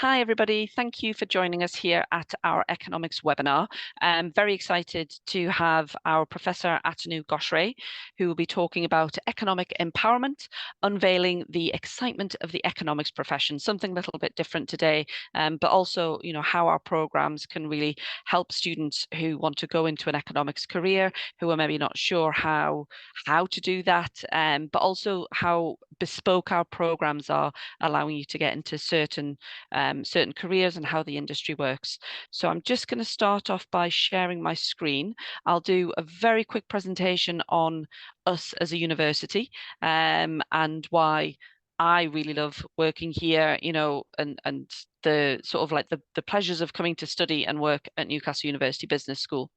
Hi, everybody. Thank you for joining us here at our economics webinar. I'm very excited to have our Professor Atanu Ghoshray, who will be talking about economic empowerment, unveiling the excitement of the economics profession, something a little bit different today, but also, how our programs can really help students who want to go into an economics career, who are maybe not sure how to do that, but also how bespoke our programs are, allowing you to get into certain careers and how the industry works. So I'm just going to start off by sharing my screen. I'll do a very quick presentation on us as a university and why I really love working here, and the sort of like the pleasures of coming to study and work at Newcastle University Business School.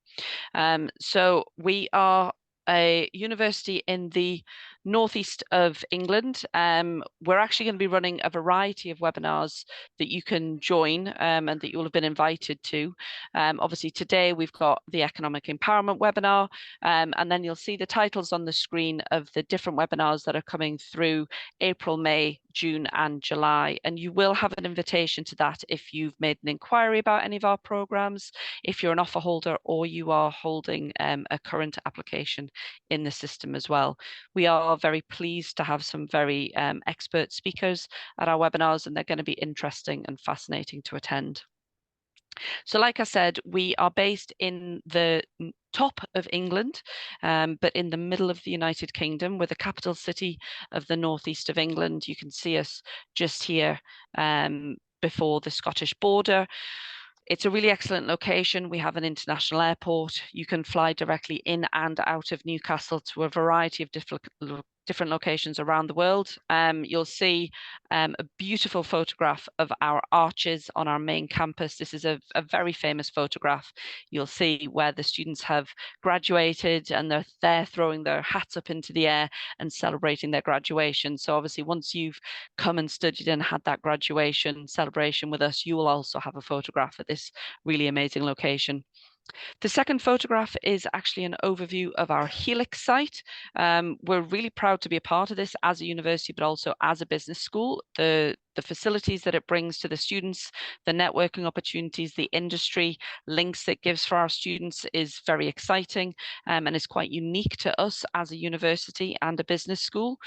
So we are a university in the northeast of England. We're actually going to be running a variety of webinars that you can join and that you'll have been invited to. Obviously, today we've got the Economic Empowerment webinar, and then you'll see the titles on the screen of the different webinars that are coming through April, May, June and July. And you will have an invitation to that if you've made an inquiry about any of our programs, if you're an offer holder or you are holding a current application in the system as well. We are very pleased to have some very expert speakers at our webinars, and they're going to be interesting and fascinating to attend. So like I said, we are based in the top of England, but in the middle of the United Kingdom. We're the capital city of the northeast of England. You can see us just here before the Scottish border. It's a really excellent location. We have an international airport. You can fly directly in and out of Newcastle to a variety of different locations around the world. You'll see a beautiful photograph of our arches on our main campus. This is a very famous photograph. You'll see where the students have graduated and they're there throwing their hats up into the air and celebrating their graduation. So obviously, once you've come and studied and had that graduation celebration with us, you will also have a photograph at this really amazing location. The second photograph is actually an overview of our Helix site. We're really proud to be a part of this as a university, but also as a business school. The facilities that it brings to the students, the networking opportunities, the industry links it gives for our students is very exciting and is quite unique to us as a university and a business school.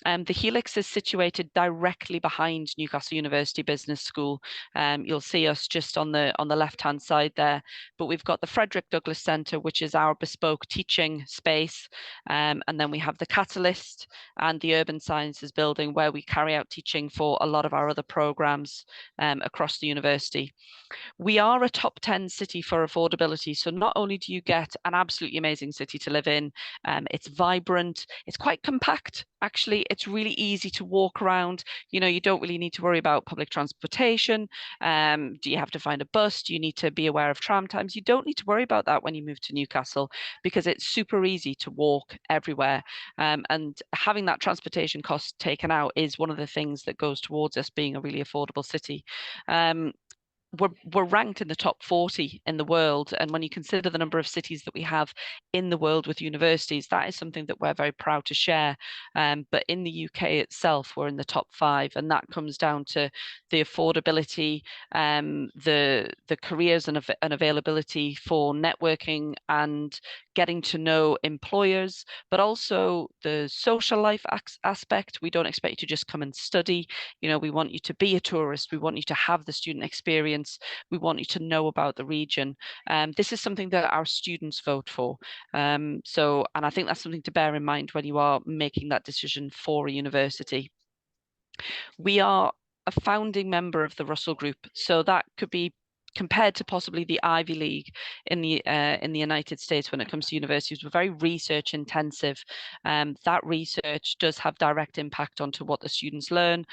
The Helix is situated directly behind Newcastle University Business School. You'll see us just on the left-hand side there, but we've got the Frederick Douglass Centre, which is our bespoke teaching space. And then we have the Catalyst and the Urban Sciences building, where we carry out teaching for a lot of our other programs across the university. We are a top 10 city for affordability. So not only do you get an absolutely amazing city to live in, it's vibrant, it's quite compact. Actually, it's really easy to walk around. You don't really need to worry about public transportation. Do you have to find a bus? Do you need to be aware of tram times? You don't need to worry about that when you move to Newcastle, because it's super easy to walk everywhere. And having that transportation cost taken out is one of the things that goes towards us being a really affordable city. We're ranked in the top 40 in the world. And when you consider the number of cities that we have in the world with universities, that is something that we're very proud to share. But in the UK itself, we're in the top 5. And that comes down to the affordability, the careers and availability for networking and getting to know employers, but also the social life aspect. We don't expect you to just come and study. We want you to be a tourist. We want you to have the student experience. We want you to know about the region. This is something that our students vote for. And I think that's something to bear in mind when you are making that decision for a university. We are a founding member of the Russell Group, so that could be compared to possibly the Ivy League in the United States when it comes to universities. We're very research intensive. That research does have direct impact onto what the students learn.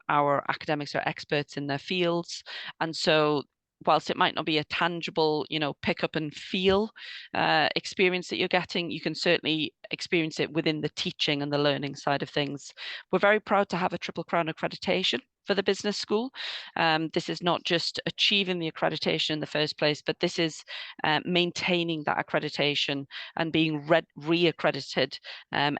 Our academics are experts in their fields, and so whilst it might not be a tangible, pick up and feel experience that you're getting, you can certainly experience it within the teaching and the learning side of things. We're very proud to have a Triple Crown accreditation. for the business school. This is not just achieving the accreditation in the first place, but this is maintaining that accreditation and being re-accredited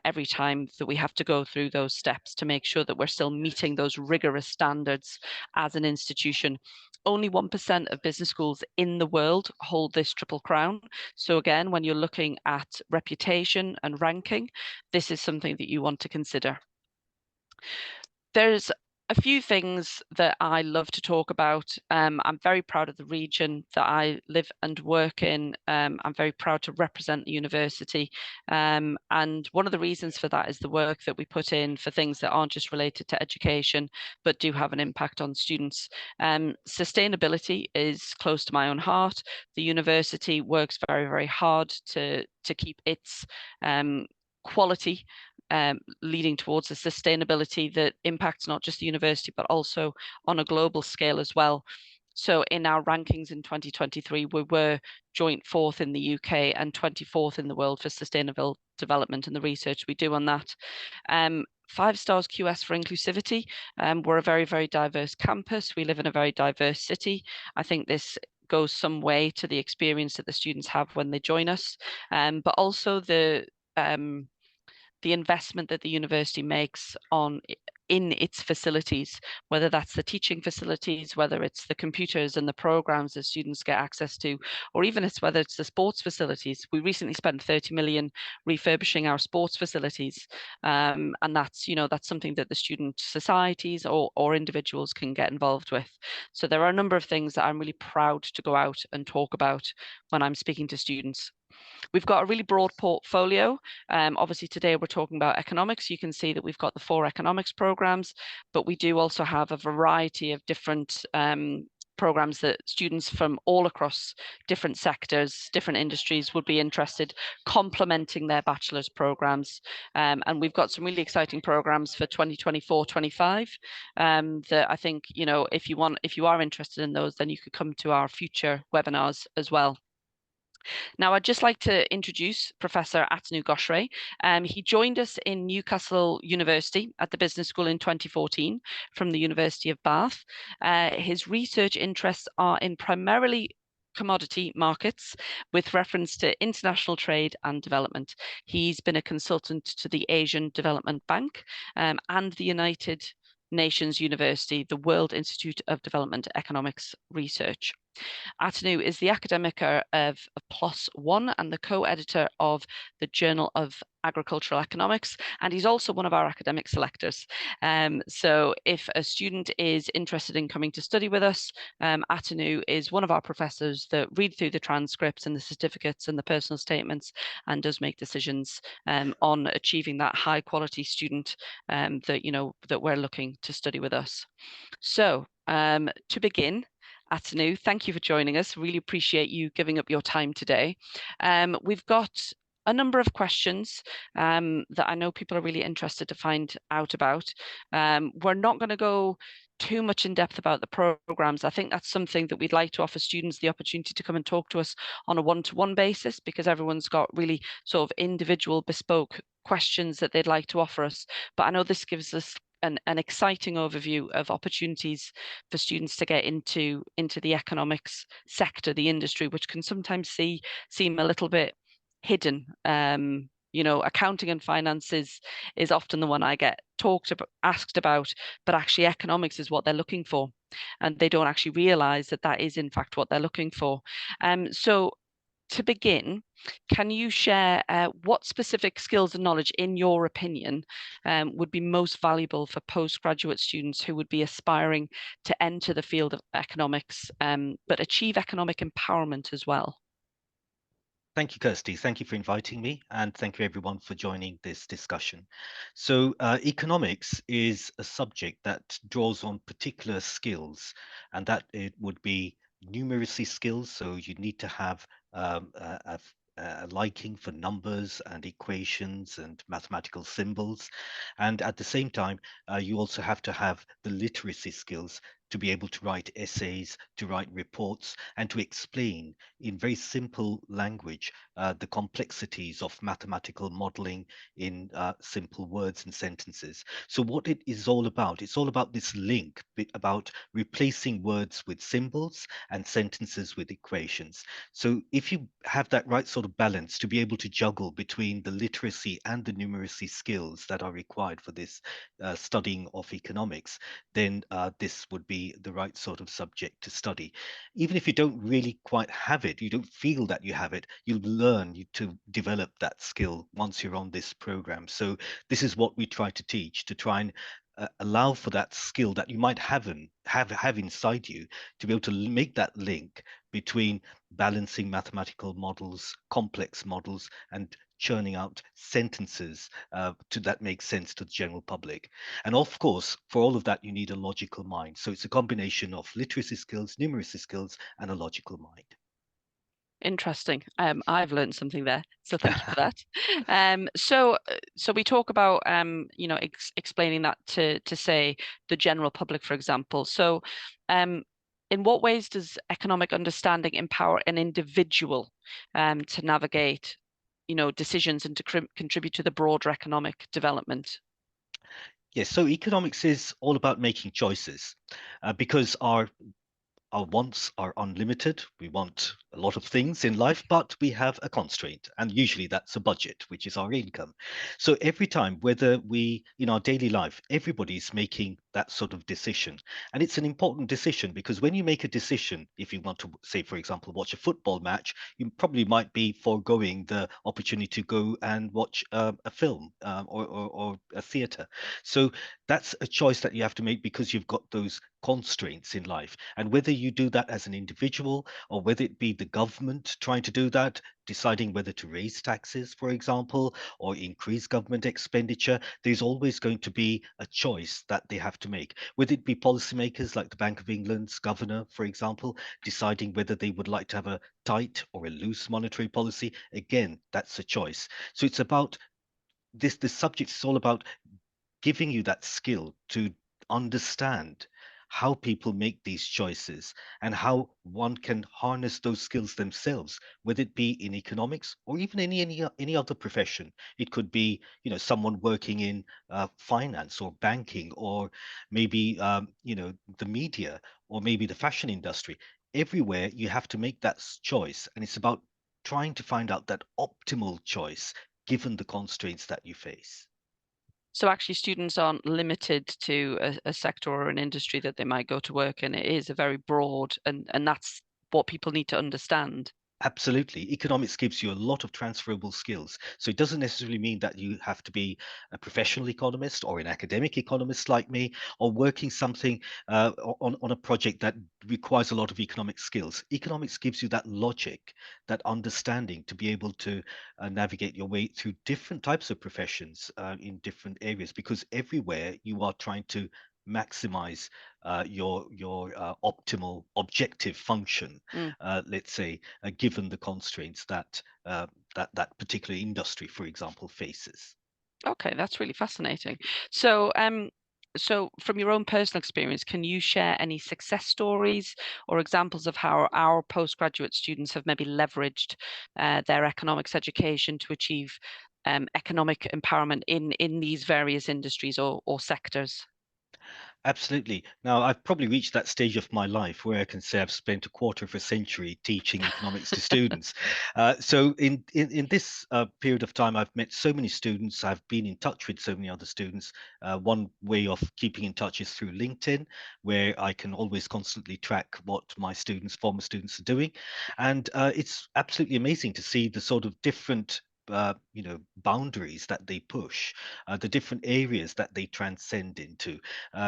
every time that we have to go through those steps to make sure that we're still meeting those rigorous standards as an institution. Only 1% of business schools in the world hold this triple crown. So again, when you're looking at reputation and ranking, this is something that you want to consider. There's a few things that I love to talk about. I'm very proud of the region that I live and work in. I'm very proud to represent the university. And one of the reasons for that is the work that we put in for things that aren't just related to education, but do have an impact on students. Sustainability is close to my own heart. The university works very, very hard to keep its quality leading towards a sustainability that impacts not just the university, but also on a global scale as well. So in our rankings in 2023, we were joint 4th in the UK and 24th in the world for sustainable development and the research we do on that. 5 stars QS for inclusivity. We're a very, very diverse campus. We live in a very diverse city. I think this goes some way to the experience that the students have when they join us, but also the investment that the university makes in its facilities, whether that's the teaching facilities, whether it's the computers and the programs that students get access to, or even whether it's the sports facilities. We recently spent 30 million refurbishing our sports facilities, and that's something that the student societies or individuals can get involved with. So there are a number of things that I'm really proud to go out and talk about when I'm speaking to students. We've got a really broad portfolio. Obviously, today we're talking about economics. You can see that we've got the 4 economics programs, but we do also have a variety of different programs that students from all across different sectors, different industries would be interested, complementing their bachelor's programs. And we've got some really exciting programs for 2024-25 that I think, if you are interested in those, then you could come to our future webinars as well. Now, I'd just like to introduce Professor Atanu Ghoshray. He joined us in Newcastle University at the Business School in 2014 from the University of Bath. His research interests are in primarily commodity markets with reference to international trade and development. He's been a consultant to the Asian Development Bank and the United Nations University, the World Institute of Development Economics Research. Atanu is the academic of PLOS One and the co-editor of the Journal of Agricultural Economics, and he's also one of our academic selectors. So if a student is interested in coming to study with us, Atanu is one of our professors that read through the transcripts and the certificates and the personal statements and does make decisions on achieving that high quality student that we're looking to study with us. So to begin, Atanu, thank you for joining us. Really appreciate you giving up your time today. We've got a number of questions that I know people are really interested to find out about. We're not going to go too much in depth about the programs. I think that's something that we'd like to offer students the opportunity to come and talk to us on a one-to-one basis, because everyone's got really sort of individual bespoke questions that they'd like to offer us. But I know this gives us an exciting overview of opportunities for students to get into the economics sector, the industry, which can sometimes seem a little bit hidden. Accounting and finance is often the one I get asked about, but actually economics is what they're looking for, and they don't actually realize that is in fact what they're looking for. So to begin, can you share what specific skills and knowledge, in your opinion, would be most valuable for postgraduate students who would be aspiring to enter the field of economics, but achieve economic empowerment as well? Thank you, Kirsty. Thank you for inviting me, and thank you everyone for joining this discussion. So economics is a subject that draws on particular skills, and that it would be numeracy skills. So you need to have a liking for numbers and equations and mathematical symbols. And at the same time, you also have to have the literacy skills to be able to write essays, to write reports, and to explain in very simple language the complexities of mathematical modeling in simple words and sentences. So, what it is all about, it's all about this link about replacing words with symbols and sentences with equations. So, if you have that right sort of balance to be able to juggle between the literacy and the numeracy skills that are required for this studying of economics, then this would be the right sort of subject to study. Even if you don't really quite have it, you don't feel that you have it, you'll learn to develop that skill once you're on this program. So this is what we try to teach, to try and allow for that skill that you might have inside you, to be able to make that link between balancing mathematical models, complex models, and churning out sentences that make sense to the general public. And of course, for all of that, you need a logical mind. So it's a combination of literacy skills, numeracy skills, and a logical mind. Interesting. I've learned something there, so thank you for that. So we talk about explaining that to say the general public, for example. So, in what ways does economic understanding empower an individual to navigate, decisions and to contribute to the broader economic development? Yes, so economics is all about making choices because our wants are unlimited. We want a lot of things in life, but we have a constraint, and usually that's a budget, which is our income. So every time, whether we, in our daily life, everybody's making that sort of decision. And it's an important decision because when you make a decision, if you want to, say, for example, watch a football match, you probably might be foregoing the opportunity to go and watch a film or a theater. So that's a choice that you have to make because you've got those constraints in life. And whether you do that as an individual or whether it be the government trying to do that, deciding whether to raise taxes, for example, or increase government expenditure, there's always going to be a choice that they have to make. Whether it be policymakers like the Bank of England's governor, for example, deciding whether they would like to have a tight or a loose monetary policy, again, that's a choice. So it's about this subject is all about giving you that skill to understand how people make these choices and how one can harness those skills themselves, whether it be in economics or even any other profession. It could be, someone working in finance or banking, or maybe the media, or maybe the fashion industry. Everywhere you have to make that choice, and it's about trying to find out that optimal choice given the constraints that you face. So actually, students aren't limited to a sector or an industry that they might go to work in. It is a very broad, and that's what people need to understand. Absolutely. Economics gives you a lot of transferable skills. So it doesn't necessarily mean that you have to be a professional economist or an academic economist like me, or working something on a project that requires a lot of economic skills. Economics gives you that logic, that understanding to be able to navigate your way through different types of professions in different areas, because everywhere you are trying to maximize your optimal objective function, Mm. let's say, given the constraints that that particular industry, for example, faces. Okay, that's really fascinating. So, so from your own personal experience, can you share any success stories or examples of how our postgraduate students have maybe leveraged their economics education to achieve economic empowerment in these various industries or sectors? Absolutely. Now, I've probably reached that stage of my life where I can say I've spent a quarter of a century teaching economics to students. So, in this period of time, I've met so many students. I've been in touch with so many other students. One way of keeping in touch is through LinkedIn, where I can always constantly track what my students, former students, are doing, and it's absolutely amazing to see the sort of different boundaries that they push, the different areas that they transcend into,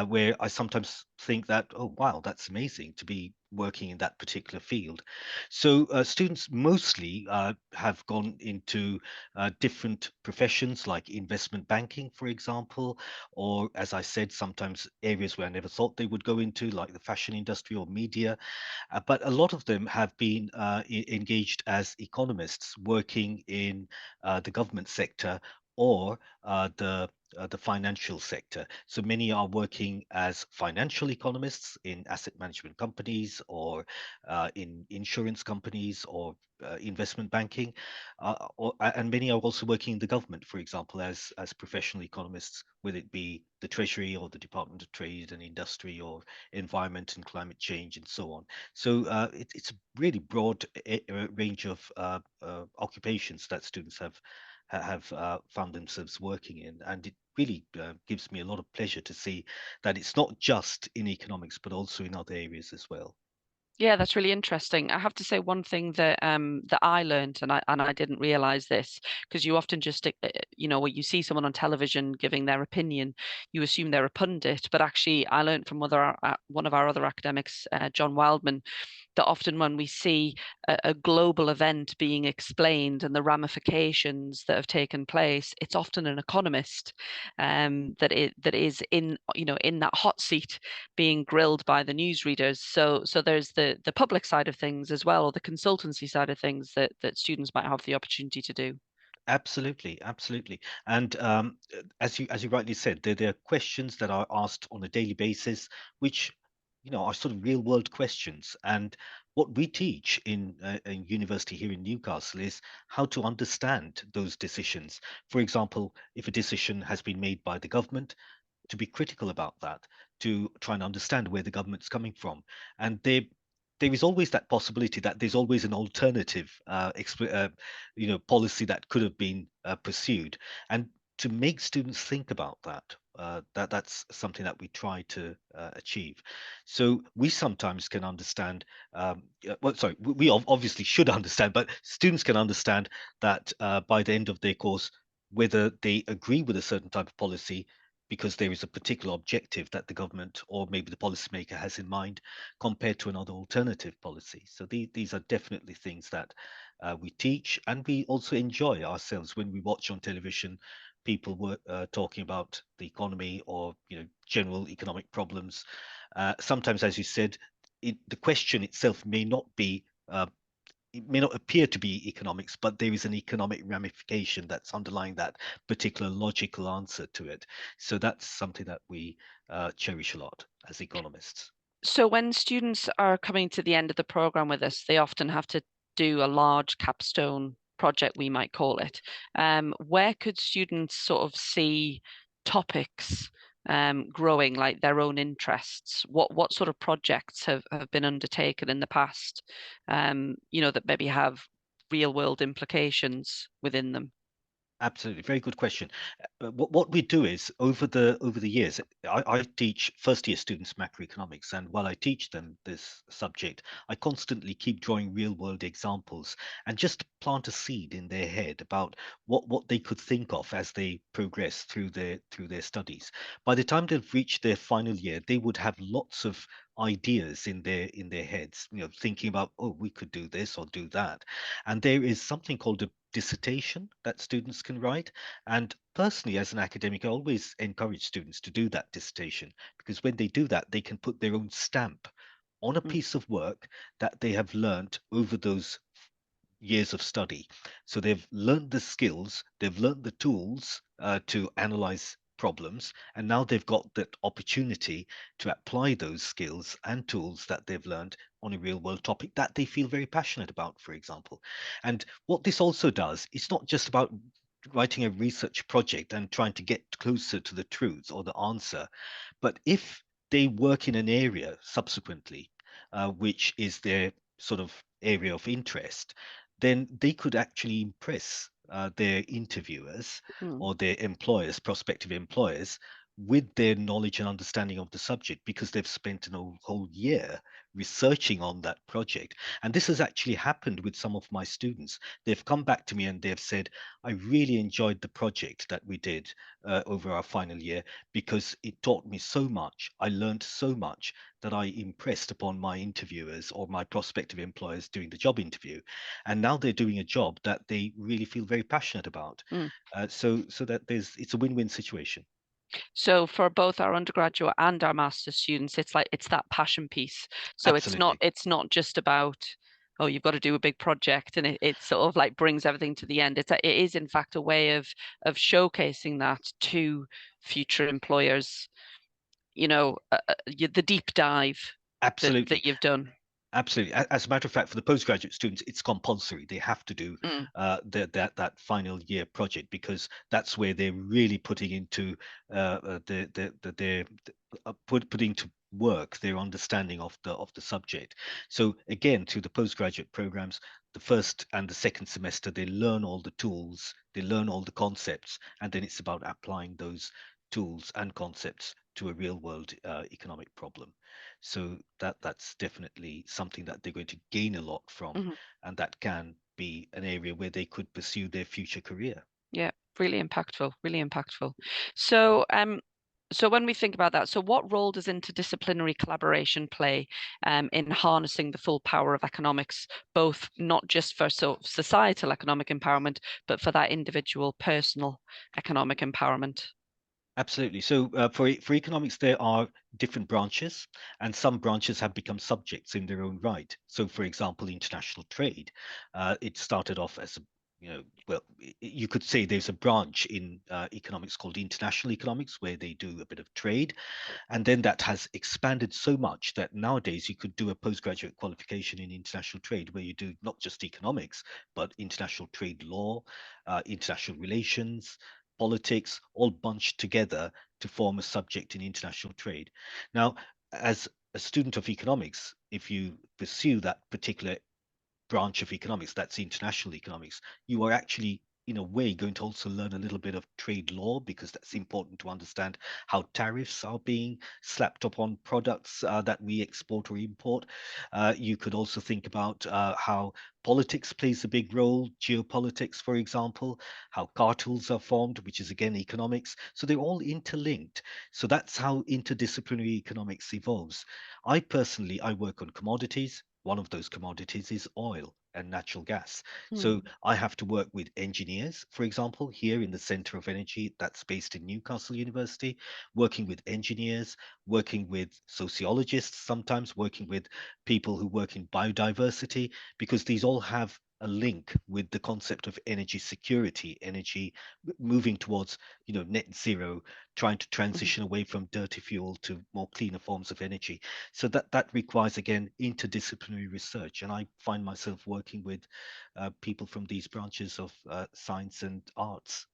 where I sometimes think that, oh, wow, that's amazing to be working in that particular field. So students mostly have gone into different professions like investment banking, for example, or as I said, sometimes areas where I never thought they would go into, like the fashion industry or media. But a lot of them have been engaged as economists working in the government sector, or the financial sector. So many are working as financial economists in asset management companies or in insurance companies or investment banking, and many are also working in the government, for example, as professional economists, whether it be the Treasury or the Department of Trade and Industry or Environment and Climate Change and so on. So it's a really broad range of occupations that students have found themselves working in, and it really gives me a lot of pleasure to see that it's not just in economics but also in other areas as well. Yeah, that's really interesting. I have to say one thing that that I learned, and I didn't realize this, because you often just when you see someone on television giving their opinion, you assume they're a pundit. But actually, I learned from one of our other academics, John Wildman, that often when we see a global event being explained and the ramifications that have taken place, it's often an economist that is in in that hot seat being grilled by the newsreaders. So there's the public side of things as well, or the consultancy side of things that students might have the opportunity to do. Absolutely, absolutely. And as you rightly said, there are questions that are asked on a daily basis, which are sort of real world questions. And what we teach in university here in Newcastle is how to understand those decisions. For example, if a decision has been made by the government, to be critical about that, to try and understand where the government's coming from. And there is always that possibility that there's always an alternative policy that could have been pursued. And to make students think about that, that's something that we try to achieve. So we sometimes can understand, well, sorry, we obviously should understand, but students can understand that by the end of their course, whether they agree with a certain type of policy because there is a particular objective that the government or maybe the policymaker has in mind compared to another alternative policy. So these are definitely things that we teach, and we also enjoy ourselves when we watch on television people were talking about the economy or general economic problems. Sometimes, as you said, the question itself may not be it may not appear to be economics, but there is an economic ramification that's underlying that particular logical answer to it. So that's something that we cherish a lot as economists. So when students are coming to the end of the program with us, they often have to do a large capstone project, we might call it. Where could students sort of see topics growing, like their own interests? What sort of projects have been undertaken in the past, that maybe have real world implications within them? Absolutely, very good question. What we do is over the years, I teach first year students macroeconomics, and while I teach them this subject, I constantly keep drawing real world examples and just plant a seed in their head about what they could think of as they progress through their studies. By the time they've reached their final year, they would have lots of ideas in their heads, thinking about, oh, we could do this or do that. And there is something called a dissertation that students can write. And personally, as an academic, I always encourage students to do that dissertation because when they do that, they can put their own stamp on a Mm, piece of work that they have learnt over those years of study. So they've learned the skills, they've learned the tools to analyze problems, and now they've got that opportunity to apply those skills and tools that they've learned on a real world topic that they feel very passionate about, for example. And what this also does, it's not just about writing a research project and trying to get closer to the truth or the answer, but if they work in an area subsequently, which is their sort of area of interest, then they could actually impress their interviewers mm, or their employers, prospective employers, with their knowledge and understanding of the subject because they've spent a whole year researching on that project. And this has actually happened with some of my students. They've come back to me and they've said, I really enjoyed the project that we did over our final year because it taught me so much. I learned so much that I impressed upon my interviewers or my prospective employers doing the job interview. And now they're doing a job that they really feel very passionate about. mm. So that it's a win-win situation. So for both our undergraduate and our master's students, it's that passion piece. So it's not Absolutely. it's not just about oh, you've got to do a big project, and it sort of like brings everything to the end. It is in fact a way of showcasing that to future employers, the deep dive Absolutely. that you've done. Absolutely. As a matter of fact, for the postgraduate students, it's compulsory. They have to do Mm, that final year project, because that's where they're really putting into putting to work their understanding of the subject. So again, through the postgraduate programs, the first and the second semester, they learn all the tools, they learn all the concepts, and then it's about applying those tools and concepts to a real world economic problem. So that's definitely something that they're going to gain a lot from, mhm. and that can be an area where they could pursue their future career. Yeah, really impactful, really impactful. So, so when we think about that, so what role does interdisciplinary collaboration play in harnessing the full power of economics, both not just for societal economic empowerment, but for that individual personal economic empowerment? Absolutely. So for economics, there are different branches, and some branches have become subjects in their own right. So, for example, international trade, it started off as a well, you could say there's a branch in economics called international economics, where they do a bit of trade. And then that has expanded so much that nowadays you could do a postgraduate qualification in international trade, where you do not just economics, but international trade law, international relations, politics, all bunched together to form a subject in international trade. Now, as a student of economics, if you pursue that particular branch of economics, that's international economics, you are actually, in a way, going to also learn a little bit of trade law, because that's important to understand how tariffs are being slapped upon products that we export or import. You could also think about how politics plays a big role, geopolitics, for example, how cartels are formed, which is again economics. So they're all interlinked. So that's how interdisciplinary economics evolves. I work on commodities. One of those commodities is oil and natural gas. So Hmm. I have to work with engineers, for example, here in the Center of Energy that's based in Newcastle University, working with engineers, working with sociologists, sometimes working with people who work in biodiversity, because these all have a link with the concept of energy security, energy moving towards, net zero, trying to Mhm. transition away from dirty fuel to more cleaner forms of energy. So that requires, again, interdisciplinary research, and I find myself working with people from these branches of science and arts.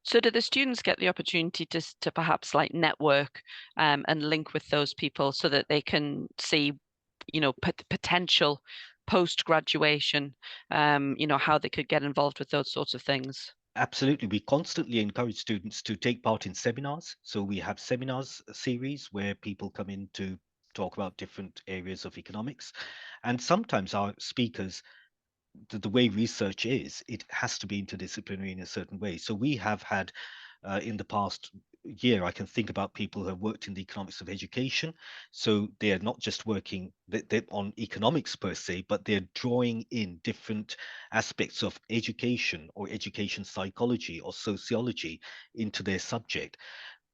So do the students get the opportunity to perhaps like network and link with those people so that they can see, potential post graduation, how they could get involved with those sorts of things? Absolutely. We constantly encourage students to take part in seminars. So we have seminars series where people come in to talk about different areas of economics. And sometimes our speakers, the way research is, it has to be interdisciplinary in a certain way. So we have had in the past year, I can think about people who have worked in the economics of education. So they are not just working on economics per se, but they're drawing in different aspects of education or education psychology or sociology into their subject.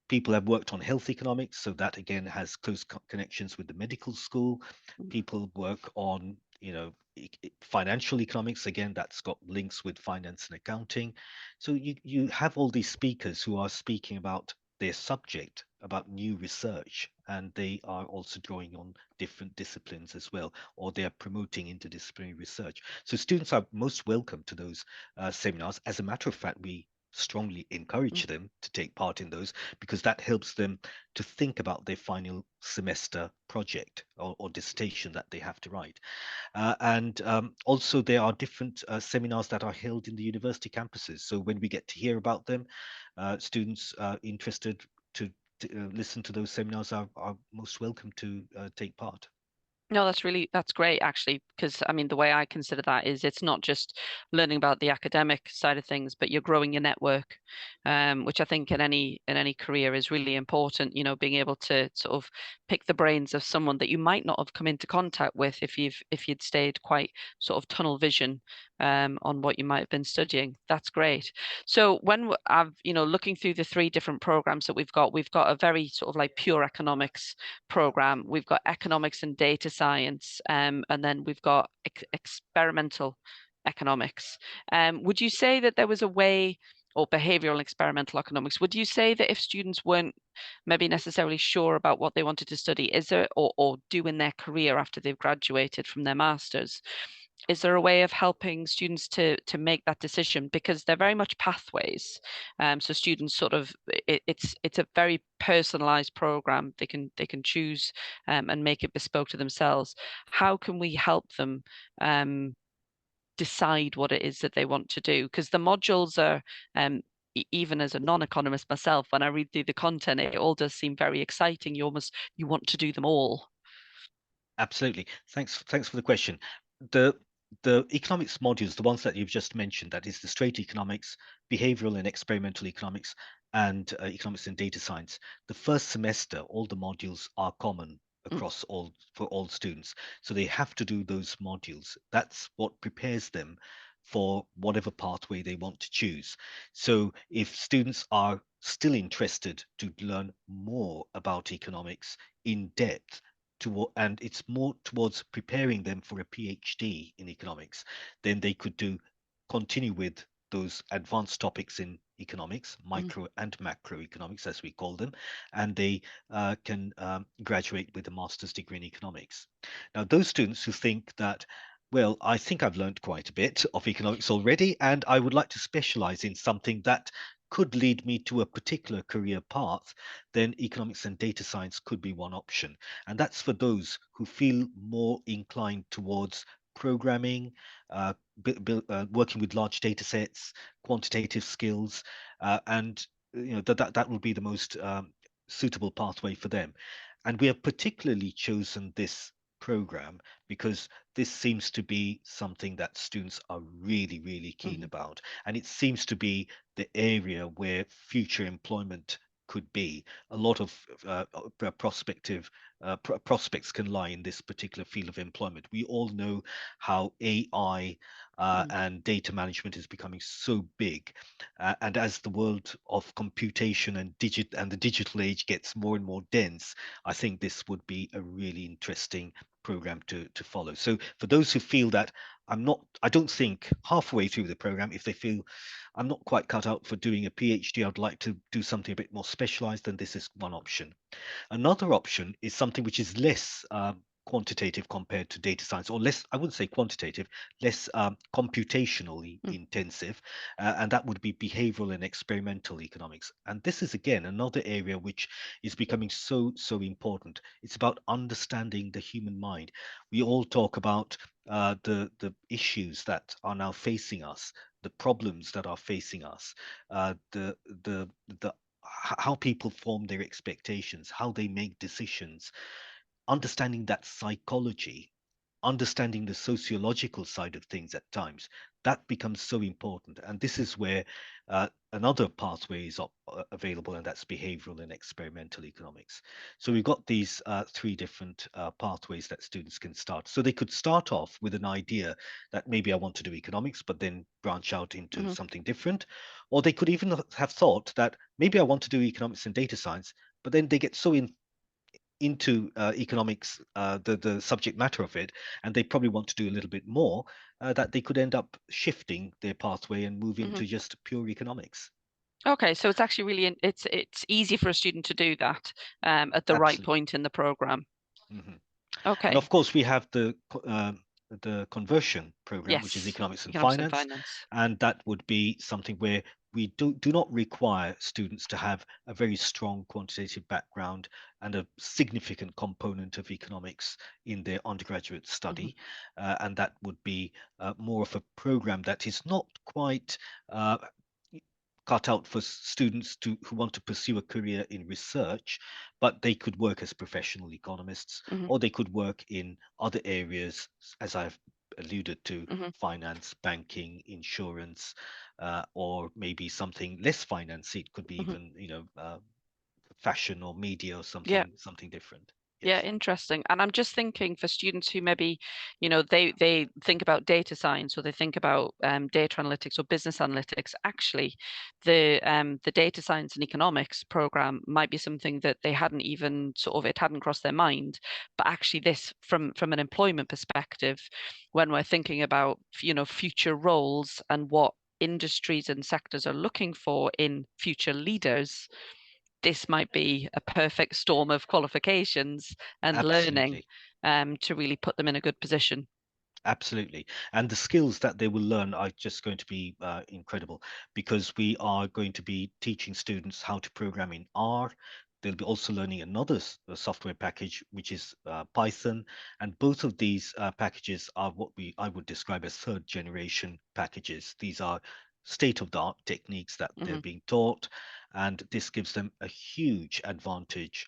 People have worked on health economics, so that again has close connections with the medical school. Mm. People work on, financial economics, again, that's got links with finance and accounting. So you have all these speakers who are speaking about their subject, about new research, and they are also drawing on different disciplines as well, or they are promoting interdisciplinary research. So students are most welcome to those seminars. As a matter of fact, we strongly Mm. encourage them to take part in those, because that helps them to think about their final semester project or dissertation that they have to write. And also, there are different seminars that are held in the university campuses. So when we get to hear about them, students interested to listen to those seminars are most welcome to take part. No, that's great actually, because I mean the way I consider that is it's not just learning about the academic side of things, but you're growing your network, which I think in any career is really important. Being able to sort of pick the brains of someone that you might not have come into contact with if you'd stayed quite sort of tunnel vision on what you might have been studying. That's great. So when I've, looking through the three different programs that we've got a very sort of like pure economics program. We've got economics and data science, and then we've got experimental economics. Would you say that there was a way, or behavioral and experimental economics, would you say that if students weren't maybe necessarily sure about what they wanted to study, is there, or do in their career after they've graduated from their masters, is there a way of helping students to make that decision, because they're very much pathways? So students sort of, it's a very personalized program. They can choose, and make it bespoke to themselves. How can we help them decide what it is that they want to do? Because the modules are, even as a non-economist myself, when I read through the content, it all does seem very exciting. You want to do them all. Absolutely. Thanks for the question. The economics modules, the ones that you've just mentioned, that is the straight economics, behavioral and experimental economics, and economics and data science. The first semester, all the modules are common Mm, across all for all students. So they have to do those modules. That's what prepares them for whatever pathway they want to choose. So if students are still interested to learn more about economics in depth, and it's more towards preparing them for a PhD in economics, then they could continue with those advanced topics in economics, mm, micro and macroeconomics, as we call them, and they can graduate with a master's degree in economics. Now, those students who think that, well, I think I've learned quite a bit of economics already, and I would like to specialize in something that could lead me to a particular career path, then economics and data science could be one option. And that's for those who feel more inclined towards programming, uh, working with large data sets, quantitative skills, and that will be the most suitable pathway for them. And we have particularly chosen this program because this seems to be something that students are really, really keen mhm, about. And it seems to be the area where future employment could be. A lot of prospects can lie in this particular field of employment. We all know how AI mm, and data management is becoming so big, and as the world of computation and the digital age gets more and more dense, I think this would be a really interesting program to follow. So for those who feel that I don't think halfway through the program, if they feel I'm not quite cut out for doing a PhD, I'd like to do something a bit more specialized, then this is one option. Another option is something which is less quantitative compared to data science, or less, I wouldn't say quantitative, less computationally mm, intensive, and that would be behavioral and experimental economics. And this is, again, another area which is becoming so important. It's about understanding the human mind. We all talk about the issues that are now facing us, the problems that are facing us, the how people form their expectations, how they make decisions, understanding that psychology, understanding the sociological side of things at times, that becomes so important. And this is where another pathway is available, and that's behavioral and experimental economics. So we've got these three different pathways that students can start. So they could start off with an idea that maybe I want to do economics, but then branch out into mhm. something different. Or they could even have thought that maybe I want to do economics and data science, but then they get so into economics, the subject matter of it, and they probably want to do a little bit more, that they could end up shifting their pathway and move Mhm. into just pure economics. Okay, so it's actually really it's easy for a student to do that, at the right Absolutely. point in the program. Mhm. And Okay. of course, we have the conversion program, which is Yes. economics and Economics and finance, finance. and that would be something where we do not require students to have a very strong quantitative background and a significant component of economics in their undergraduate Hmm. study, and that would be more of a program that is not quite uh, cut out for students who want to pursue a career in research, but they could work as professional economists, Hmm. or they could work in other areas, as I've alluded to, Hmm. finance, banking, insurance, or maybe something less finance. It could be Hmm. even, fashion or media or Yeah. something different. Yeah, Yes, interesting. And I'm just thinking for students who maybe, they think about data science or they think about data analytics or business analytics. Actually, the data science and economics program might be something that they hadn't even sort of it hadn't crossed their mind. But actually, this from an employment perspective, when we're thinking about future roles and what industries and sectors are looking for in future leaders, this might be a perfect storm of qualifications and learning absolutely. to really put them in a good position. Absolutely. And the skills that they will learn are just going to be incredible because we are going to be teaching students how to program in R. They'll be also learning another software package, which is Python. And both of these packages are what I would describe as third generation packages. These are state of the art techniques that they're Hmm. being taught. And this gives them a huge advantage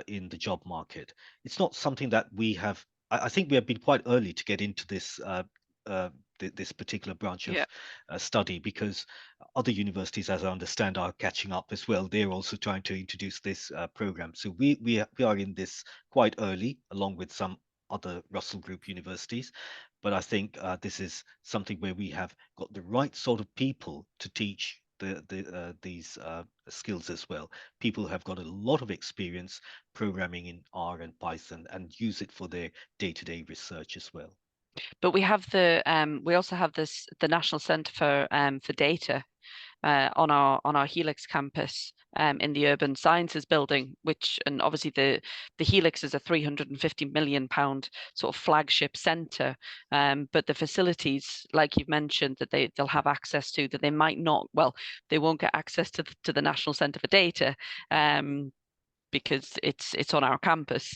in the job market. It's not something that we have I think we have been quite early to get into uh, this particular branch Yeah. of study because other universities, as I understand, are catching up as well. They're also trying to introduce this program. So we are in this quite early, along with some other Russell Group universities. But I think this is something where we have got the right sort of people to teach these skills as well. People who have got a lot of experience programming in R and Python and use it for their day-to-day research as well. But we also have the National Centre for Data on our Helix campus in the Urban Sciences building, which and obviously the Helix is a 350 million pound sort of flagship centre, but the facilities, like you've mentioned, that they'll have access to that they might not, well, they won't get access to the National Centre for Data. Because it's on our campus.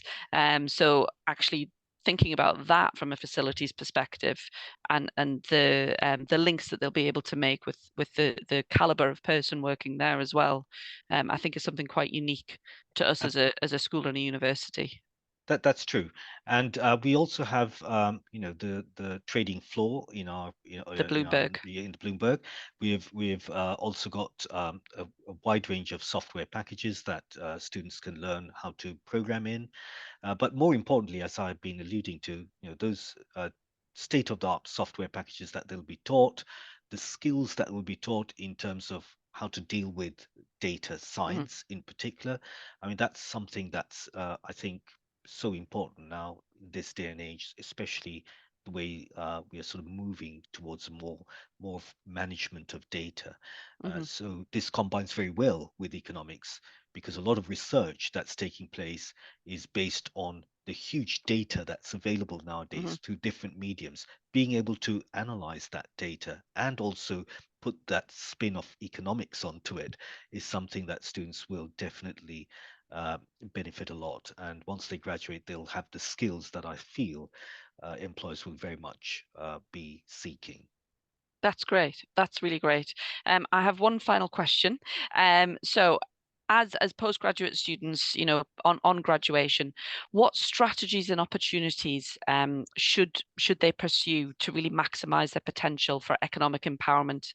So actually thinking about that from a facilities perspective and the links that they'll be able to make with the caliber of person working there as well, I think is something quite unique to us Ab- as a school and a university. that's true, and we also have the trading floor The in our Bloomberg. in the Bloomberg. We've also got a wide range of software packages that students can learn how to program in. But more importantly, as I've been alluding to, those state-of-the-art software packages that they'll be taught, the skills that will be taught in terms of how to deal with data Mhm, science in particular. I mean, that's something that's, I think, so important now in this day and age, especially the way we are sort of moving towards more of management of data. mhm, So this combines very well with economics because a lot of research that's taking place is based on the huge data that's available mhm. nowadays through different mediums. Being able to analyze that data and also put that spin of economics onto it is something that students will definitely uh, benefit a lot. And once they graduate, they'll have the skills that I feel employers will very much be seeking. That's great. That's really great. I have one final question. So as postgraduate students, on graduation, what strategies and opportunities should they pursue to really maximize their potential for economic empowerment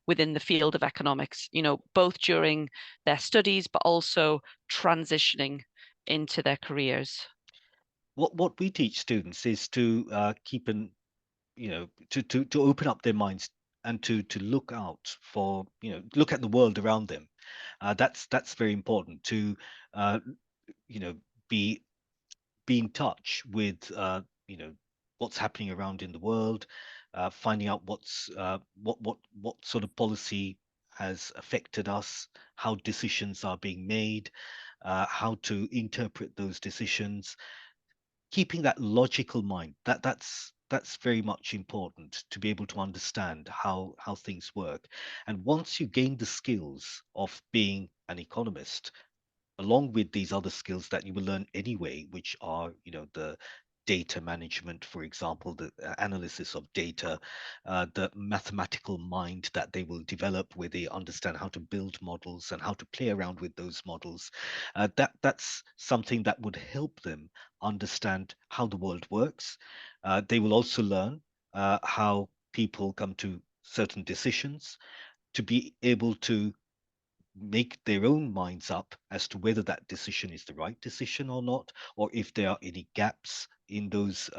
within the field of economics, both during their studies, but also transitioning into their careers? What we teach students is to keep an to open up their minds and to look out for look at the world around them. That's very important to uh, you know be in touch with what's happening around in the world, finding out what sort of policy has affected us, how decisions are being made, how to interpret those decisions, keeping that logical mind. That's very much important to be able to understand how things work. And once you gain the skills of being an economist, along with these other skills that you will learn anyway, which are, the data management, for example, the analysis of data, the mathematical mind that they will develop where they understand how to build models and how to play around with those models. That's something that would help them understand how the world works. They will also learn how people come to certain decisions to be able to make their own minds up as to whether that decision is the right decision or not, or if there are any gaps in those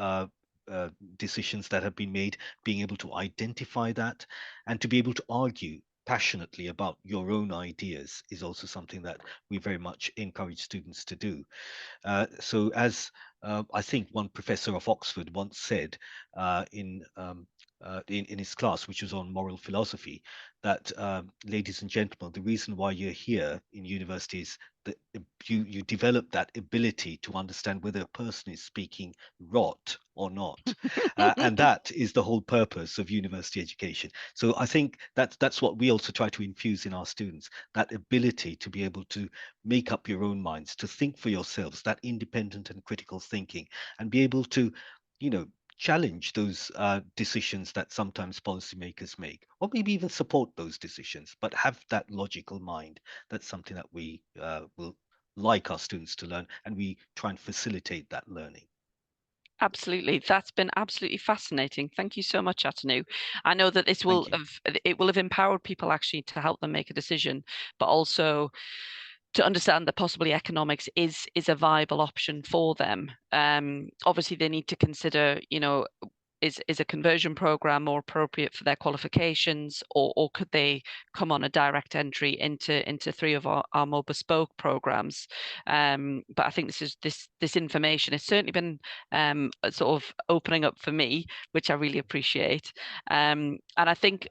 decisions that have been made, being able to identify that and to be able to argue passionately about your own ideas is also something that we very much encourage students to do. So, as I think one professor of Oxford once said in his class, which was on moral philosophy, that ladies and gentlemen, the reason why you're here in university is that you develop that ability to understand whether a person is speaking rot or not, and that is the whole purpose of university education. So I think that's what we also try to infuse in our students, that ability to be able to make up your own minds, to think for yourselves, that independent and critical thinking, and be able to, you know, challenge those decisions that sometimes policymakers make, or maybe even support those decisions, but have that logical mind. That's something that we will like our students to learn, and we try and facilitate that learning. Absolutely. That's been absolutely fascinating. Thank you so much, Atanu. I know that this Thank will you. have it will have empowered people actually to help them make a decision, but also to understand that possibly economics is a viable option for them. Obviously, they need to consider, is a conversion program more appropriate for their qualifications, or could they come on a direct entry into three of our more bespoke programs? But I think this information has certainly been sort of opening up for me, which I really appreciate. And I think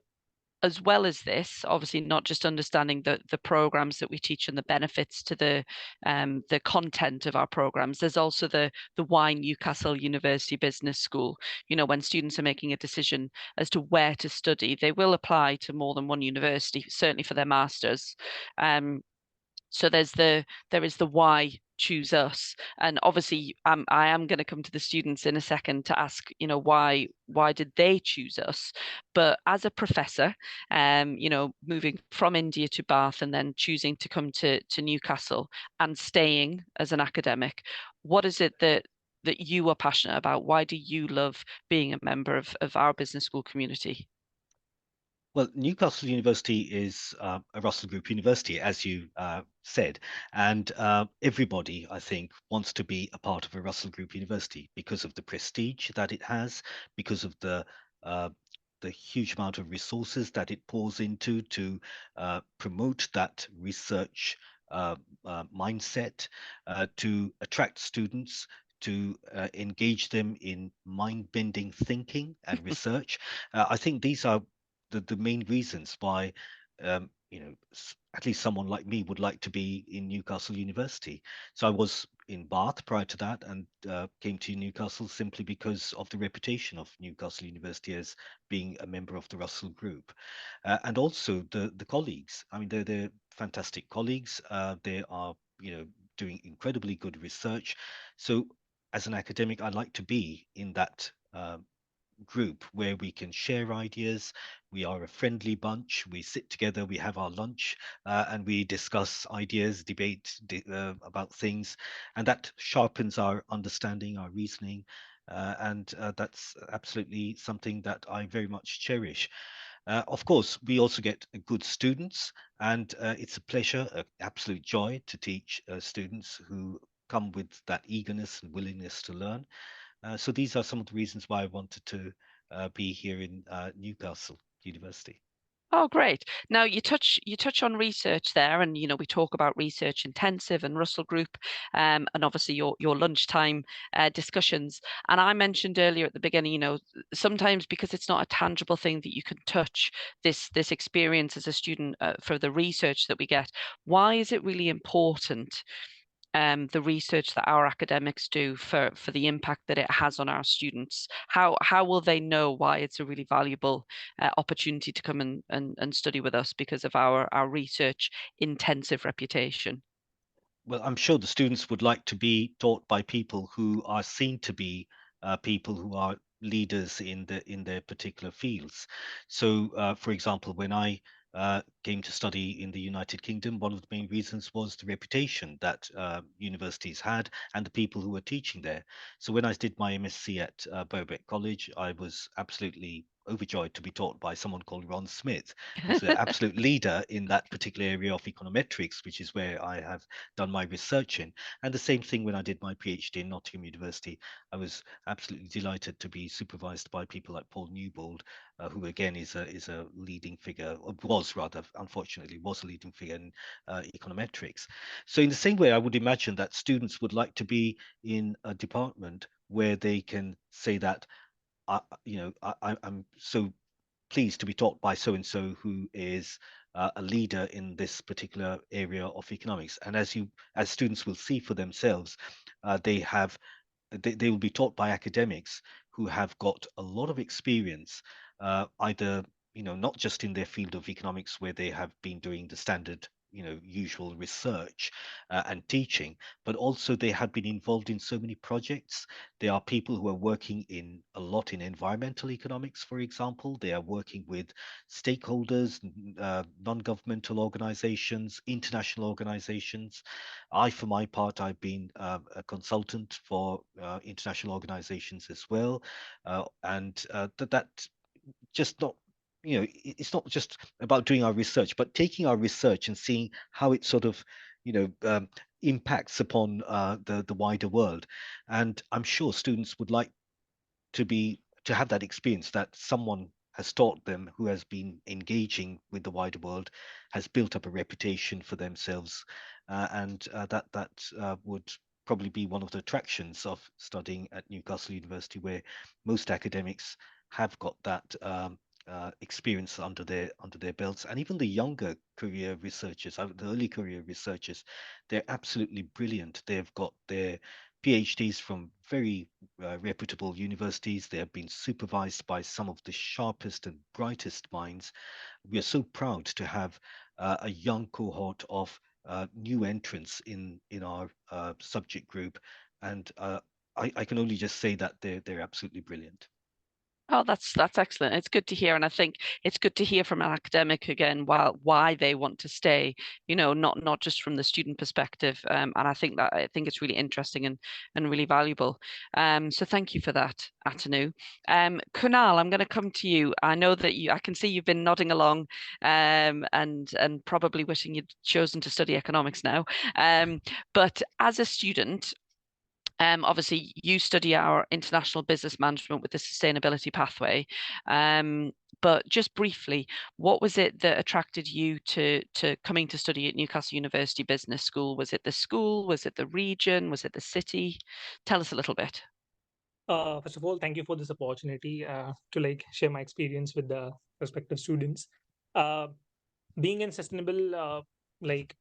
as well as this, obviously not just understanding the programs that we teach and the benefits to the content of our programs, there's also the why Newcastle University Business School. When students are making a decision as to where to study, they will apply to more than one university, certainly for their masters. So there is the why choose us, and obviously I am going to come to the students in a second to ask, why did they choose us. But as a professor, moving from India to Bath and then choosing to come to Newcastle and staying as an academic, what is it that you are passionate about? Why do you love being a member of our business school community? Well, Newcastle University is a Russell Group university, as you said, and everybody, I think, wants to be a part of a Russell Group university because of the prestige that it has, because of uh, the huge amount of resources that it pours into to promote that research mindset, to attract students, to engage them in mind-bending thinking and research. I think these are the main reasons why at least someone like me would like to be in Newcastle University. So I was in Bath prior to that, and came to Newcastle simply because of the reputation of Newcastle University as being a member of the Russell Group, and also the colleagues. I mean, they're fantastic colleagues. They are doing incredibly good research. So as an academic, I like to be in that group where we can share ideas. We are a friendly bunch. We sit together, we have our lunch, and we discuss ideas, debate about things, and that sharpens our understanding, our reasoning. And that's absolutely something that I very much cherish. Of course, we also get good students, and it's a pleasure, an absolute joy to teach students who come with that eagerness and willingness to learn. So these are some of the reasons why I wanted to be here in Newcastle University. Oh, great. Now you touch on research there, and we talk about research intensive and Russell Group, and obviously your lunchtime discussions. And I mentioned earlier at the beginning, sometimes because it's not a tangible thing that you can touch, this experience as a student for the research that we get. Why is it really important? The research that our academics do for the impact that it has on our students. How will they know why it's a really valuable opportunity to come and study with us because of our research intensive reputation? Well, I'm sure the students would like to be taught by people who are seen to be people who are leaders in their particular fields. So, for example, when I came to study in the United Kingdom, one of the main reasons was the reputation that universities had and the people who were teaching there. So, when I did my MSc at Birkbeck College, I was absolutely overjoyed to be taught by someone called Ron Smith, who's the absolute leader in that particular area of econometrics, which is where I have done my research in. And the same thing when I did my PhD in Nottingham University, I was absolutely delighted to be supervised by people like Paul Newbold, who again is a leading figure, or was rather, unfortunately, was a leading figure in econometrics. So in the same way, I would imagine that students would like to be in a department where they can say that I'm so pleased to be taught by so and so who is a leader in this particular area of economics. And as students will see for themselves, they will be taught by academics who have got a lot of experience, either not just in their field of economics where they have been doing the standard usual research and teaching, but also they have been involved in so many projects. There are people who are working in a lot in environmental economics, for example. They are working with stakeholders, non-governmental organizations, international organizations. For my part, I've been a consultant for international organizations as well, and that just not it's not just about doing our research, but taking our research and seeing how it sort of impacts upon the wider world. And I'm sure students would like to have that experience that someone has taught them who has been engaging with the wider world, has built up a reputation for themselves, and that would probably be one of the attractions of studying at Newcastle University, where most academics have got that experience under their belts. And even the younger career researchers, the early career researchers, they're absolutely brilliant. They've got their PhDs from very reputable universities. They have been supervised by some of the sharpest and brightest minds. We are so proud to have a young cohort of new entrants in our subject group, and I can only just say that they're absolutely brilliant. Oh, that's excellent. It's good to hear, and I think it's good to hear from an academic again why they want to stay. Not just from the student perspective. And I think it's really interesting and really valuable. So thank you for that, Atanu. Kunal, I'm going to come to you. I know that I can see you've been nodding along, and probably wishing you'd chosen to study economics now. But as a student, obviously, you study our international business management with the sustainability pathway. But just briefly, what was it that attracted you to coming to study at Newcastle University Business School? Was it the school? Was it the region? Was it the city? Tell us a little bit. First of all, thank you for this opportunity to share my experience with the prospective students. Uh, Being in sustainable like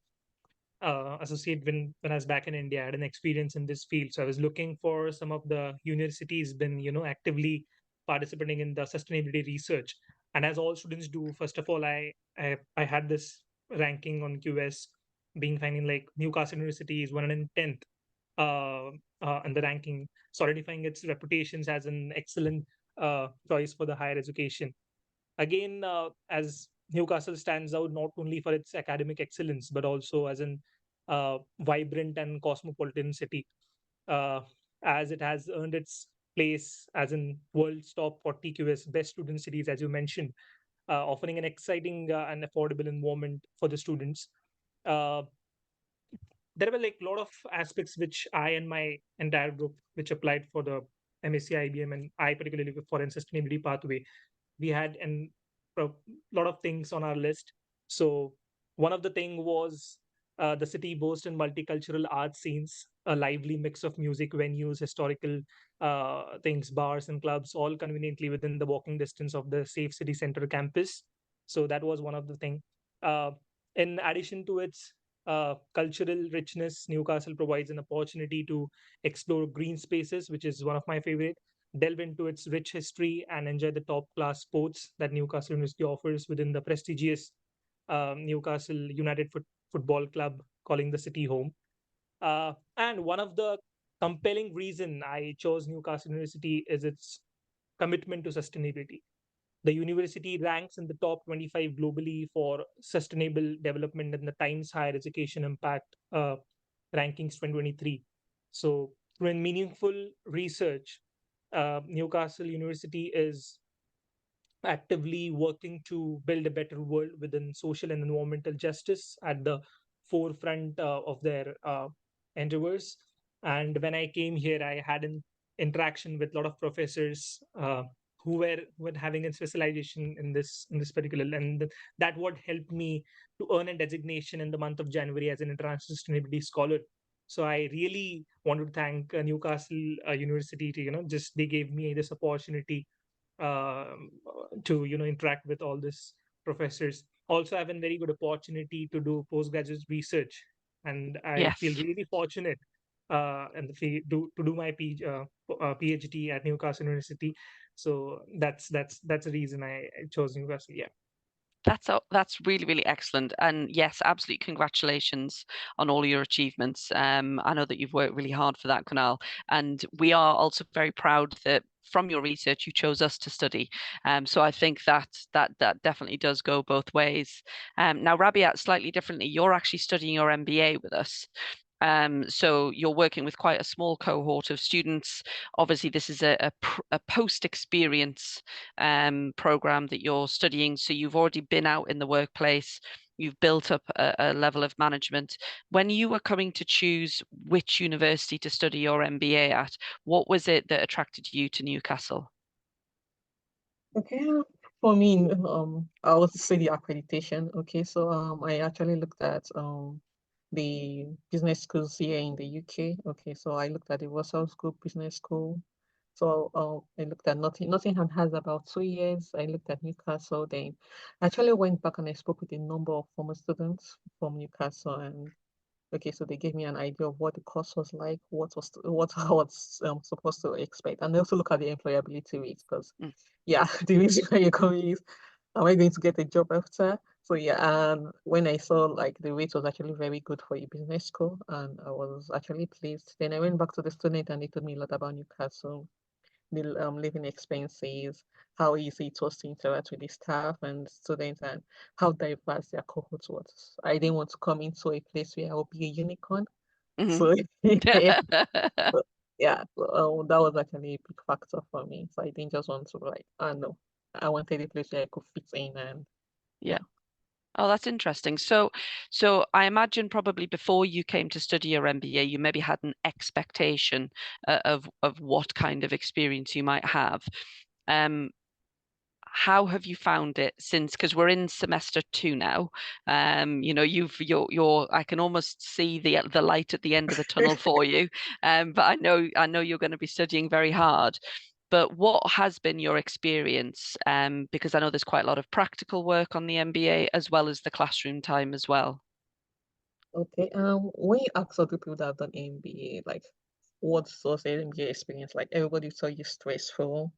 associate when I was back in India, I had an experience in this field. So I was looking for some of the universities been actively participating in the sustainability research. And as all students do, first of all, I had this ranking on QS being finding Newcastle University is 110th in the ranking, solidifying its reputations as an excellent choice for the higher education. Again, as Newcastle stands out not only for its academic excellence, but also as an vibrant and cosmopolitan city, uh, as it has earned its place as in world's top 40 QS best student cities, as you mentioned, offering an exciting and affordable environment for the students. Uh, there were a lot of aspects which I and my entire group, which applied for the MSc IBM, and I particularly for foreign sustainability pathway, we had a lot of things on our list. So one of the thing was the city boasts in multicultural art scenes, a lively mix of music venues, historical things, bars and clubs, all conveniently within the walking distance of the Safe City Center campus. So that was one of the thing. Uh, in addition to its cultural richness, Newcastle provides an opportunity to explore green spaces, which is one of my favorite, delve into its rich history, and enjoy the top class sports that Newcastle University offers within the prestigious Newcastle United Football Club, calling the city home. And one of the compelling reason I chose Newcastle University is its commitment to sustainability. The university ranks in the top 25 globally for sustainable development in the Times Higher Education Impact rankings 2023. So, through meaningful research, Newcastle University is actively working to build a better world within social and environmental justice at the forefront of their endeavors. And when I came here, I had an interaction with a lot of professors who were having a specialization in this particular, and that what helped me to earn a designation in the month of January as an international sustainability scholar. So I really want to thank Newcastle University to, just they gave me this opportunity to interact with all these professors. Also, I have a very good opportunity to do postgraduate research, and I feel Yes. really fortunate and to do my PhD at Newcastle University. So that's the reason I chose Newcastle. Yeah. That's really, really excellent. And yes, absolutely congratulations on all your achievements. I know that you've worked really hard for that, Kunal. And we are also very proud that from your research you chose us to study. So I think that definitely does go both ways. Now, Rabiat, slightly differently, you're actually studying your MBA with us. So you're working with quite a small cohort of students. Obviously, this is a post-experience program that you're studying. So you've already been out in the workplace. You've built up a level of management. When you were coming to choose which university to study your MBA at, what was it that attracted you to Newcastle? Okay, for me, I was say the accreditation. Okay, so I actually looked at the business schools here in the UK. Okay, so I looked at the Russell School Business School. So I looked at Nottingham has about 2 years. I looked at Newcastle. Then I actually went back and I spoke with a number of former students from Newcastle, and okay, so they gave me an idea of what the course was like, what I was supposed to expect, and they also look at the employability rates because, Mm. yeah, the reason why you're coming is, am I going to get a job after? So yeah, and when I saw like the rate was actually very good for a business school, and I was actually pleased. Then I went back to the student, and they told me a lot about Newcastle, the living expenses, how easy it was to interact with the staff and students, and how diverse their cohort was. I didn't want to come into a place where I will be a unicorn. Mhm. So yeah, so, yeah, that was actually a big factor for me. So I didn't just want to like, I know, I wanted a place where I could fit in, and Yeah. yeah. Oh, that's interesting. So I imagine probably before you came to study your MBA, you maybe had an expectation of what kind of experience you might have. Um, how have you found it since? Because we're in semester 2 now. You're I can almost see the light at the end of the tunnel for you. But I know you're going to be studying very hard. But what has been your experience? Because I know there's quite a lot of practical work on the MBA as well as the classroom time as well. Okay. When you ask other people that have done MBA, like what's was their MBA experience like? Everybody tell you stressful,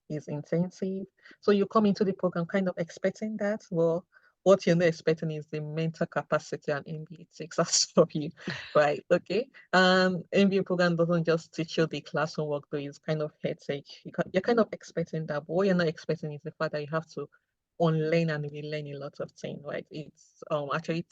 is intensive. So you come into the program kind of expecting that. Well, what you're not expecting is the mental capacity an MBA takes out of you. Right. Okay. MBA program doesn't just teach you the classroom work, though it's kind of hectic. You're kind of expecting that, but what you're not expecting is the fact that you have to unlearn and relearn a lot of things, right? It's actually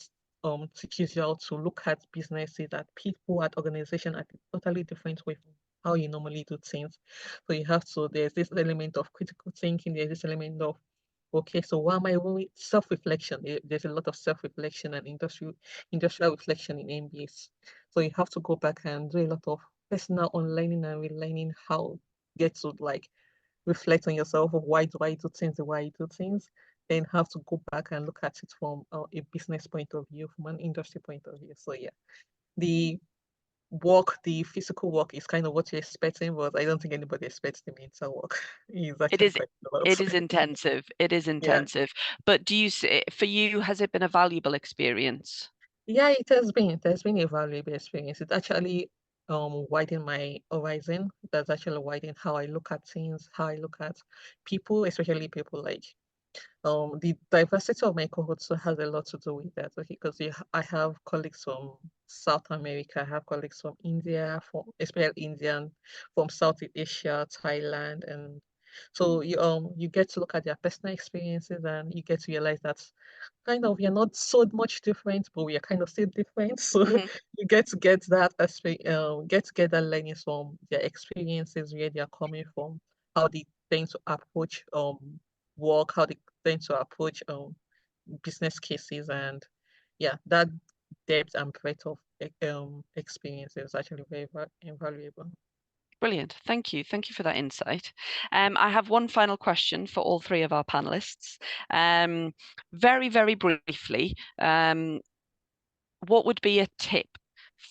teaches you how to look at businesses, at people, at organization at a totally different way from how you normally do things. So you have to, there's this element of critical thinking, there's this element of, okay, so what am I doing? Self-reflection. There's a lot of self-reflection and industrial reflection in MBAs. So you have to go back and do a lot of personal unlearning and relearning how get to like reflect on yourself of why do I do things the way I do things, then have to go back and look at it from a business point of view, from an industry point of view. So yeah, the the physical work is kind of what you're expecting, but I don't think anybody expects the mental work. It's It actually is quite a lot. it is intensive. It is Yeah. intensive. But do you see, for you, has it been a valuable experience? Yeah, it has been. It has been a valuable experience. It actually widened my horizon. That's actually widened how I look at things, how I look at people, especially people like the diversity of my cohorts has a lot to do with that. Okay, because I have colleagues from South America, I have colleagues from India, from especially Indian, from Southeast Asia, Thailand, and so you get to look at their personal experiences and you get to realize that kind of you're not so much different, but we are kind of still different. So Mhm. you get to get that aspect, get to get that learning from their experiences, where they are coming from, how they tend to approach work, how they tend to approach business cases, and yeah, that depth and breadth of experience is actually very invaluable. Brilliant. Thank you. Thank you for that insight. I have one final question for all three of our panelists. Very, very briefly, what would be a tip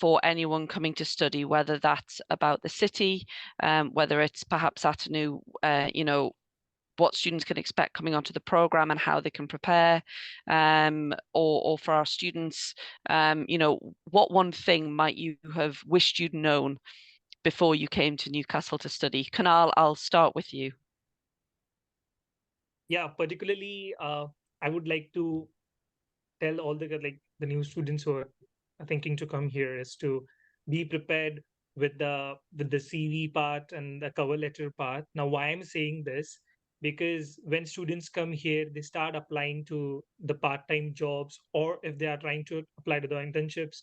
for anyone coming to study, whether that's about the city, whether it's perhaps Atanu, what students can expect coming onto the program and how they can prepare, or for our students, what one thing might you have wished you'd known before you came to Newcastle to study? Kunal, I'll start with you. Yeah, particularly, I would like to tell all the new students who are thinking to come here is to be prepared with the CV part and the cover letter part. Now, why I'm saying this, because when students come here, they start applying to the part-time jobs, or if they are trying to apply to the internships,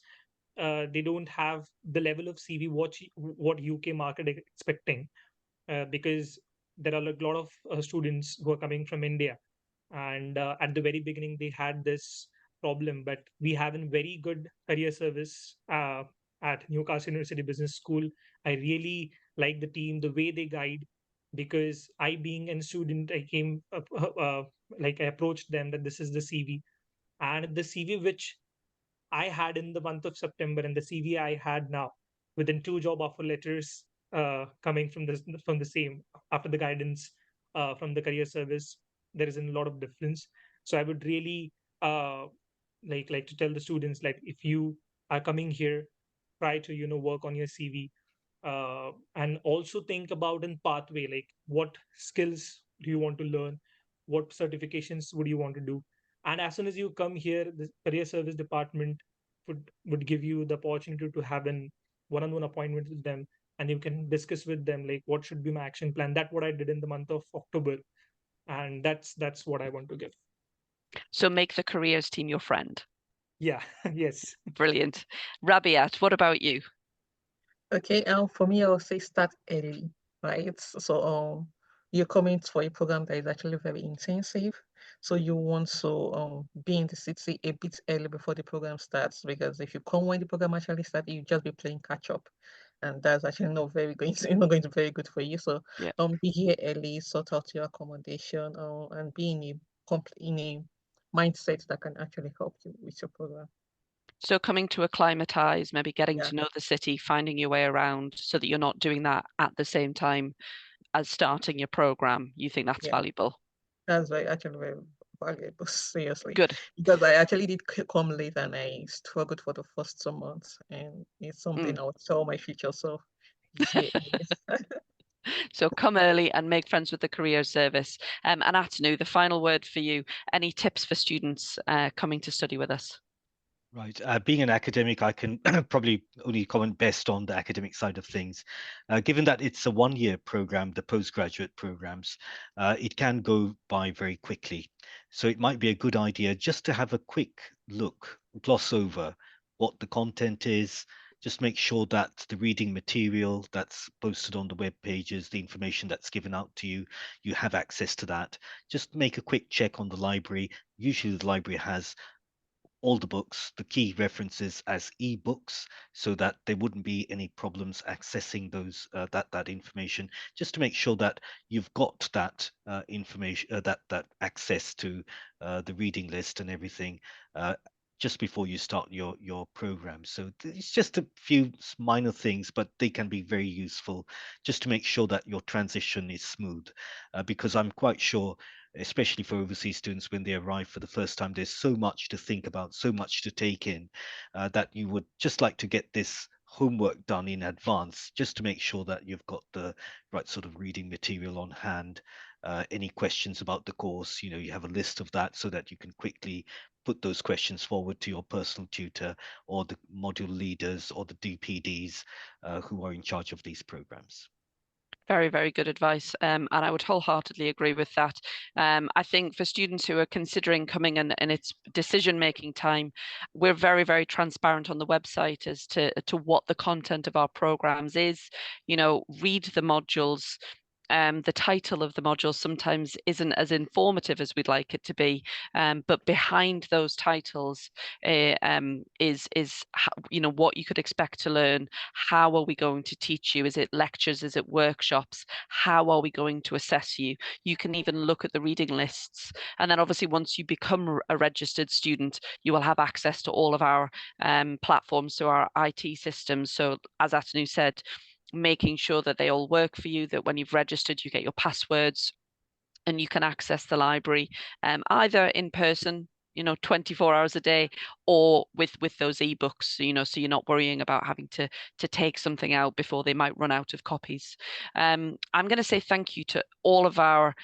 they don't have the level of CV what UK market is expecting, because there are a lot of students who are coming from India, and at the very beginning they had this problem. But we have a very good career service at Newcastle University Business School. I really like the team, the way they guide, because I, being a student, I came up, I approached them that this is the CV, and the CV which I had in the month of September and the CV I had now, within 2 job offer letters coming from the same, after the guidance from the career service, there is a lot of difference. So I would really like to tell the students, like, if you are coming here, try to work on your CV, and also think about in pathway, like what skills do you want to learn, what certifications would you want to do. And as soon as you come here, the career service department would give you the opportunity to have an one-on-one appointment with them, and you can discuss with them like what should be my action plan. That's what I did in the month of October, and that's what I want to give. So make the careers team your friend. Yeah. Yes. Brilliant. Rabiat, what about you? Okay, for me, I would say start early, right? So you're coming for a program that is actually very intensive. So you want to be in the city a bit early before the program starts, because if you come when the program actually starts, you just be playing catch up. And that's actually not very going to not going to be very good for you. So Yeah. be here early, sort out your accommodation, and be in a mindset that can actually help you with your program. So coming to acclimatise, maybe getting Yeah, to know the city, finding your way around so that you're not doing that at the same time as starting your program. You think that's yeah. valuable? That's actually very valuable, seriously. Good. Because I actually did come late and I struggled for the first 2 months. And it's something Mm. I would tell my future self. Yeah. So come early and make friends with the career service. And Atanu, the final word for you. Any tips for students coming to study with us? Right. Being an academic, I can probably only comment best on the academic side of things. Given that it's a one-year program, the postgraduate programs, it can go by very quickly. So it might be a good idea just to have a quick look, gloss over what the content is, just make sure that the reading material that's posted on the web pages, the information that's given out to you, you have access to that. Just make a quick check on the library. Usually the library has all the books, the key references as ebooks, so that there wouldn't be any problems accessing those that information. Just to make sure that you've got that information, that access to the reading list and everything. Just before you start your program. So it's just a few minor things, but they can be very useful just to make sure that your transition is smooth. Because I'm quite sure, especially for overseas students, when they arrive for the first time, there's so much to think about, so much to take in, that you would just like to get this homework done in advance, just to make sure that you've got the right sort of reading material on hand. Any questions about the course, you have a list of that so that you can quickly put those questions forward to your personal tutor or the module leaders or the DPDs who are in charge of these programs. Very, very good advice. And I would wholeheartedly agree with that. I think for students who are considering coming and it's decision-making time, we're very, very transparent on the website as to what the content of our programs is. Read the modules, the title of the module sometimes isn't as informative as we'd like it to be, but behind those titles is you know, what you could expect to learn. How are we going to teach you? Is it lectures? Is it workshops? How are we going to assess you? You can even look at the reading lists, and then obviously once you become a registered student, you will have access to all of our platforms, to our IT systems. So as Atanu said, making sure that they all work for you, that when you've registered, you get your passwords and you can access the library either in person, you know, 24 hours a day, or with those ebooks, you know, so you're not worrying about having to take something out before they might run out of copies. I'm going to say thank you to all of our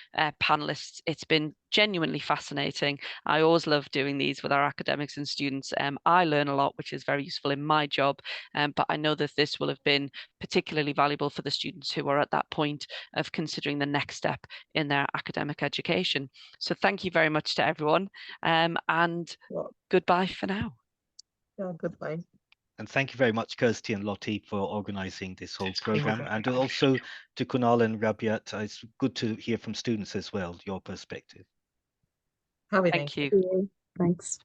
panelists. It's been genuinely fascinating. I always love doing these with our academics and students. I learn a lot, which is very useful in my job, but I know that this will have been particularly valuable for the students who are at that point of considering the next step in their academic education. So thank you very much to everyone, and goodbye for now. Yeah, goodbye. And thank you very much, Kirsty and Lottie, for organizing this whole program. sir. And also to Kunal and Rabiat, it's good to hear from students as well, your perspective. Have a Thank nice you. day. Thanks.